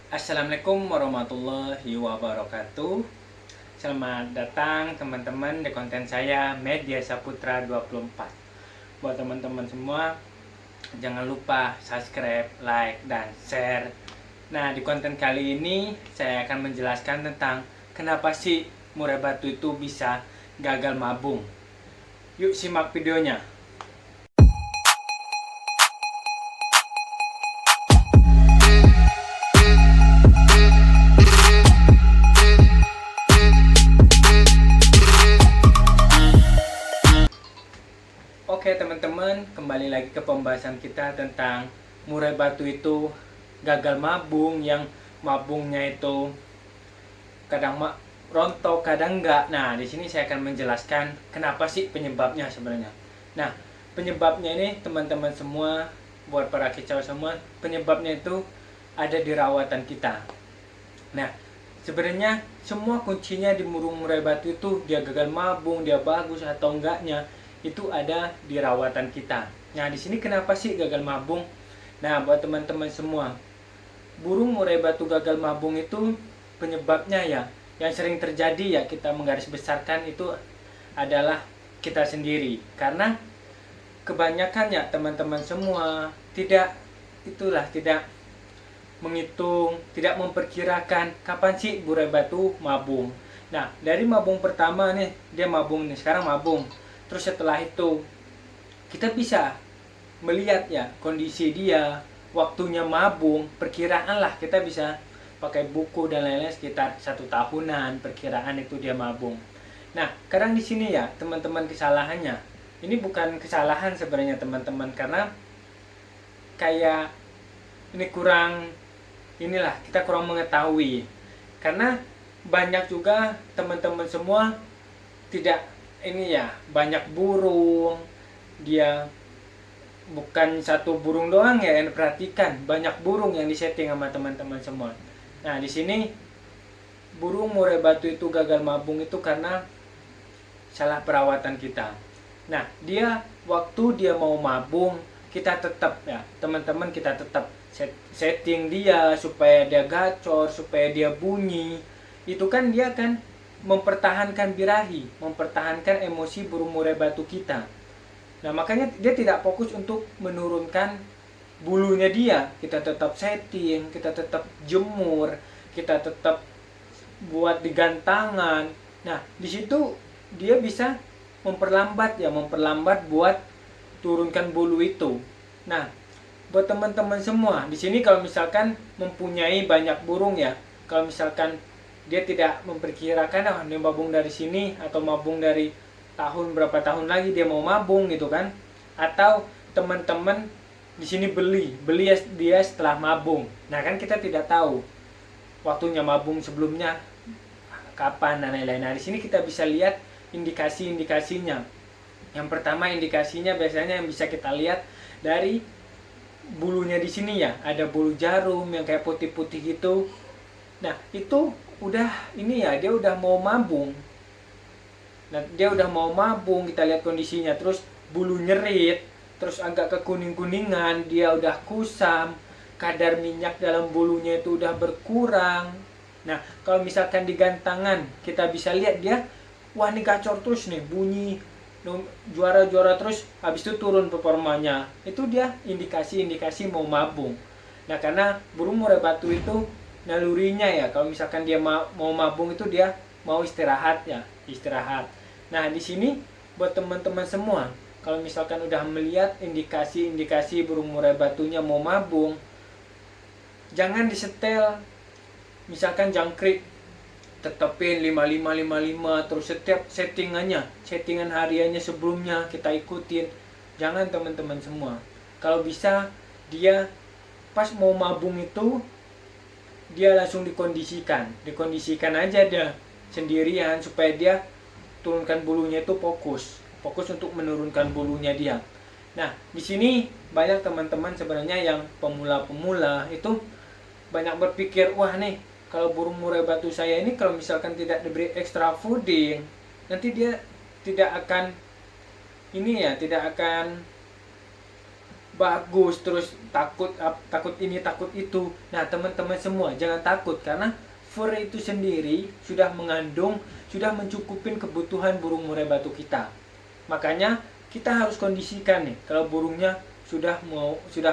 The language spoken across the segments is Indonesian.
Assalamualaikum warahmatullahi wabarakatuh. Selamat datang teman-teman di konten saya Media Saputra 24. Buat teman-teman semua, jangan lupa subscribe, like, dan share. Nah, di konten kali ini saya akan menjelaskan tentang kenapa sih murai batu itu bisa gagal mabung. Yuk simak videonya. Oke teman-teman, kembali lagi ke pembahasan kita tentang murai batu itu gagal mabung, yang mabungnya itu kadang rontok, kadang enggak. Nah, di sini saya akan menjelaskan kenapa sih penyebabnya sebenarnya. Nah, penyebabnya ini teman-teman semua, buat para kicau semua, penyebabnya itu ada di rawatan kita. Nah, sebenarnya semua kuncinya di burung murai batu itu, dia gagal mabung, dia bagus atau enggaknya, itu ada di rawatan kita. Nah, di sini kenapa sih gagal mabung? Nah, buat teman-teman semua, burung murai batu gagal mabung itu penyebabnya ya, yang sering terjadi ya, kita menggaris besarkan itu adalah kita sendiri. Karena kebanyakan ya teman-teman semua tidak menghitung, tidak memperkirakan kapan sih murai batu mabung. Nah, dari mabung pertama nih, dia mabung nih, sekarang mabung. Terus setelah itu kita bisa melihat ya kondisi dia, waktunya mabung, perkiraan lah, kita bisa pakai buku dan lain-lain, sekitar 1 tahunan perkiraan itu dia mabung. Nah, kadang di sini ya teman-teman kesalahannya, ini bukan kesalahan sebenarnya teman-teman, karena kayak ini kita kurang mengetahui. Karena banyak juga teman-teman semua tidak banyak burung, dia bukan satu burung doang ya yang diperhatikan, banyak burung yang disetting sama teman-teman semua. Nah, di sini burung murai batu itu gagal mabung itu karena salah perawatan kita. Nah, waktu dia mau mabung, kita tetap ya teman-teman, kita tetap setting dia supaya dia gacor, supaya dia bunyi. Itu kan dia kan mempertahankan birahi, mempertahankan emosi burung murai batu kita. Nah, makanya dia tidak fokus untuk menurunkan bulunya dia. Kita tetap setting, kita tetap jemur, kita tetap buat di gantangan. Nah, di situ dia bisa memperlambat buat turunkan bulu itu. Nah, buat teman-teman semua, di sini kalau misalkan mempunyai banyak burung ya, kalau misalkan dia tidak memperkirakan dia mabung dari sini atau mabung dari berapa tahun lagi dia mau mabung gitu kan, atau teman-teman di sini beli dia setelah mabung. Nah, kan kita tidak tahu waktunya mabung sebelumnya kapan dan lain-lain. Nah, di sini kita bisa lihat indikasi-indikasinya. Yang pertama, indikasinya biasanya yang bisa kita lihat dari bulunya. Di sini ya ada bulu jarum yang kayak putih-putih gitu. Nah, itu dia udah mau mabung. Nah, dia udah mau mabung, kita lihat kondisinya, terus bulu nyerit, terus agak kekuning-kuningan, dia udah kusam, kadar minyak dalam bulunya itu udah berkurang. Nah, kalau misalkan di gantangan, kita bisa lihat dia, wah ini gacor terus nih, bunyi, juara-juara terus, habis itu turun performanya. Itu dia indikasi-indikasi mau mabung. Nah, karena burung murai batu itu nalurinya ya, kalau misalkan dia mau mabung itu dia mau istirahat. Nah, di sini buat teman-teman semua, kalau misalkan udah melihat indikasi-indikasi burung murai batunya mau mabung, jangan disetel. Misalkan jangkrik tetepin 5555, terus setiap settingan hariannya sebelumnya kita ikutin. Jangan teman-teman semua. Kalau bisa dia pas mau mabung itu dia langsung dikondisikan aja dia sendirian, supaya dia turunkan bulunya itu fokus untuk menurunkan bulunya dia. Nah, di sini banyak teman-teman sebenarnya yang pemula-pemula itu banyak berpikir, wah nih kalau burung murai batu saya ini kalau misalkan tidak diberi extra fooding, nanti dia tidak akan bagus, terus takut ini takut itu. Nah teman-teman semua jangan takut, karena fur itu sendiri sudah mengandung, sudah mencukupin kebutuhan burung murai batu kita. Makanya kita harus kondisikan nih, kalau burungnya sudah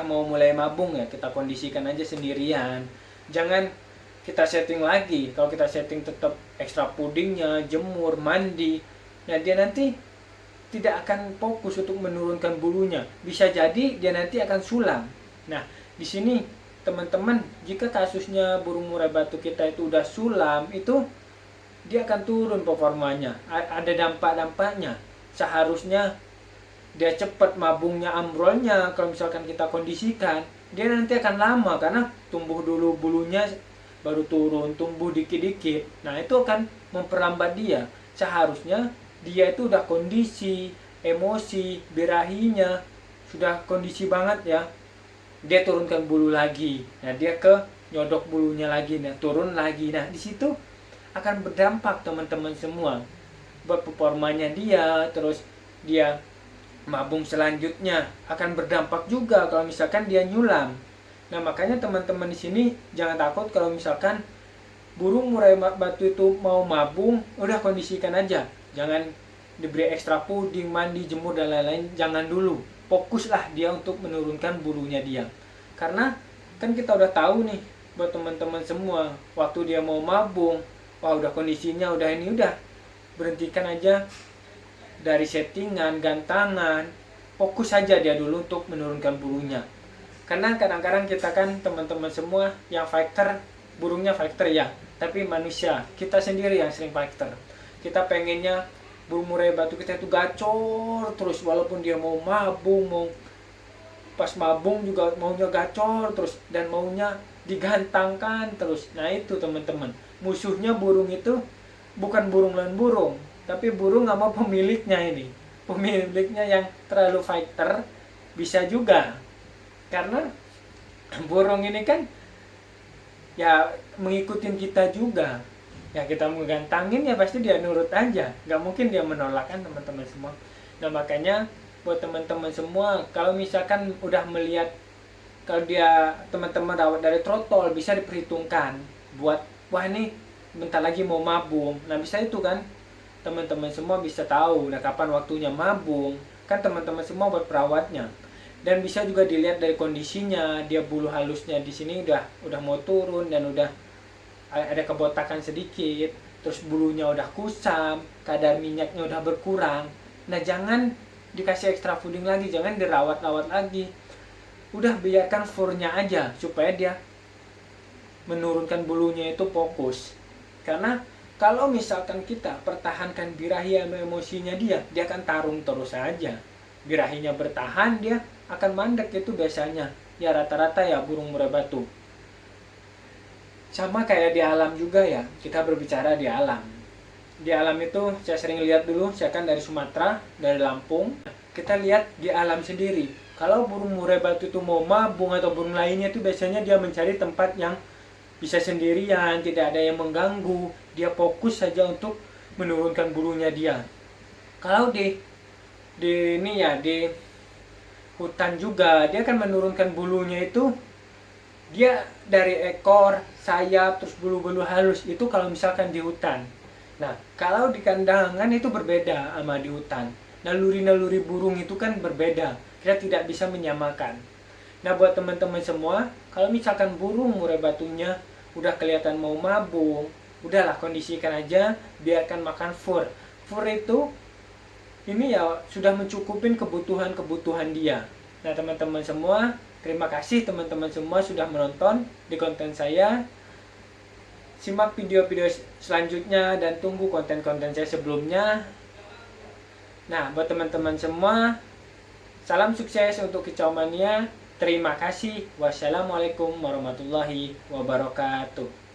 mau mulai mabung ya, kita kondisikan aja sendirian. Jangan kita setting lagi. Kalau kita setting tetap ekstra pudingnya, jemur, mandi, nah dia nanti tidak akan fokus untuk menurunkan bulunya. Bisa jadi dia nanti akan sulam. Nah, di sini teman-teman, jika kasusnya burung murai batu kita itu udah sulam, itu dia akan turun performanya. Ada dampak-dampaknya. Seharusnya dia cepat mabungnya, ambrolnya. Kalau misalkan kita kondisikan, dia nanti akan lama karena tumbuh dulu bulunya baru turun, tumbuh dikit-dikit. Nah, itu akan memperlambat dia. Seharusnya dia itu udah kondisi, emosi, birahinya sudah kondisi banget ya. Dia turunkan bulu lagi. Nah, dia ke nyodok bulunya lagi, nah turun lagi. Nah, di situ akan berdampak teman-teman semua. Buat performanya dia, terus dia mabung selanjutnya akan berdampak juga kalau misalkan dia nyulam. Nah, makanya teman-teman di sini jangan takut kalau misalkan burung murai batu itu mau mabung, udah kondisikan aja. Jangan diberi ekstra puding, mandi, jemur, dan lain-lain. Jangan dulu. Fokuslah dia untuk menurunkan bulunya dia. Karena kan kita udah tahu nih, buat teman-teman semua, waktu dia mau mabung, wah udah kondisinya, udah ini, udah berhentikan aja dari settingan, gantangan. Fokus saja dia dulu untuk menurunkan bulunya. Karena kadang-kadang kita kan teman-teman semua yang fighter, burungnya fighter ya, tapi manusia, kita sendiri yang sering fighter. Kita pengennya burung murai batu kita itu gacor terus, walaupun dia mau mabung, mau pas mabung juga maunya gacor terus dan maunya digantangkan terus. Nah, itu teman-teman, musuhnya burung itu bukan burung lawan burung, tapi burung sama pemiliknya ini. Pemiliknya yang terlalu fighter bisa juga, karena burung ini kan ya mengikutin kita juga. Ya kita menggantangin ya pasti dia nurut aja, nggak mungkin dia menolak kan teman-teman semua. Nah, makanya buat teman-teman semua, kalau misalkan udah melihat kalau dia teman-teman rawat dari trotol, bisa diperhitungkan buat wah ini bentar lagi mau mabung. Nah, bisa itu kan teman-teman semua bisa tahu nah kapan waktunya mabung kan teman-teman semua buat perawatnya. Dan bisa juga dilihat dari kondisinya, dia bulu halusnya di sini udah mau turun dan udah ada kebotakan sedikit, terus bulunya udah kusam, kadar minyaknya udah berkurang. Nah, jangan dikasih ekstra fooding lagi, jangan dirawat-rawat lagi. Udah biarkan furnya aja supaya dia menurunkan bulunya itu fokus. Karena kalau misalkan kita pertahankan birahi sama emosinya dia akan tarung terus aja. Birahinya bertahan, dia akan mandek itu biasanya. Ya rata-rata ya burung murai batu. Sama kayak di alam juga ya, kita berbicara di alam. Di alam itu saya sering lihat dulu, saya kan dari Sumatera, dari Lampung. Kita lihat di alam sendiri. Kalau burung murai batu itu mau mabung atau burung lainnya itu biasanya dia mencari tempat yang bisa sendirian, tidak ada yang mengganggu. Dia fokus saja untuk menurunkan bulunya dia. Kalau di hutan juga, dia akan menurunkan bulunya itu. Dia dari ekor, sayap, terus bulu-bulu halus itu kalau misalkan di hutan. Nah, kalau di kandangan itu berbeda sama di hutan. Naluri-naluri burung itu kan berbeda. Kita tidak bisa menyamakan. Nah, buat teman-teman semua, kalau misalkan burung murai batunya udah kelihatan mau mabung, udahlah kondisikan aja, biarkan makan fur. Fur itu ini ya sudah mencukupin kebutuhan dia. Nah, teman-teman semua, terima kasih teman-teman semua sudah menonton di konten saya. Simak video-video selanjutnya dan tunggu konten-konten saya sebelumnya. Nah, buat teman-teman semua, salam sukses untuk Kicau Mania. Terima kasih. Wassalamualaikum warahmatullahi wabarakatuh.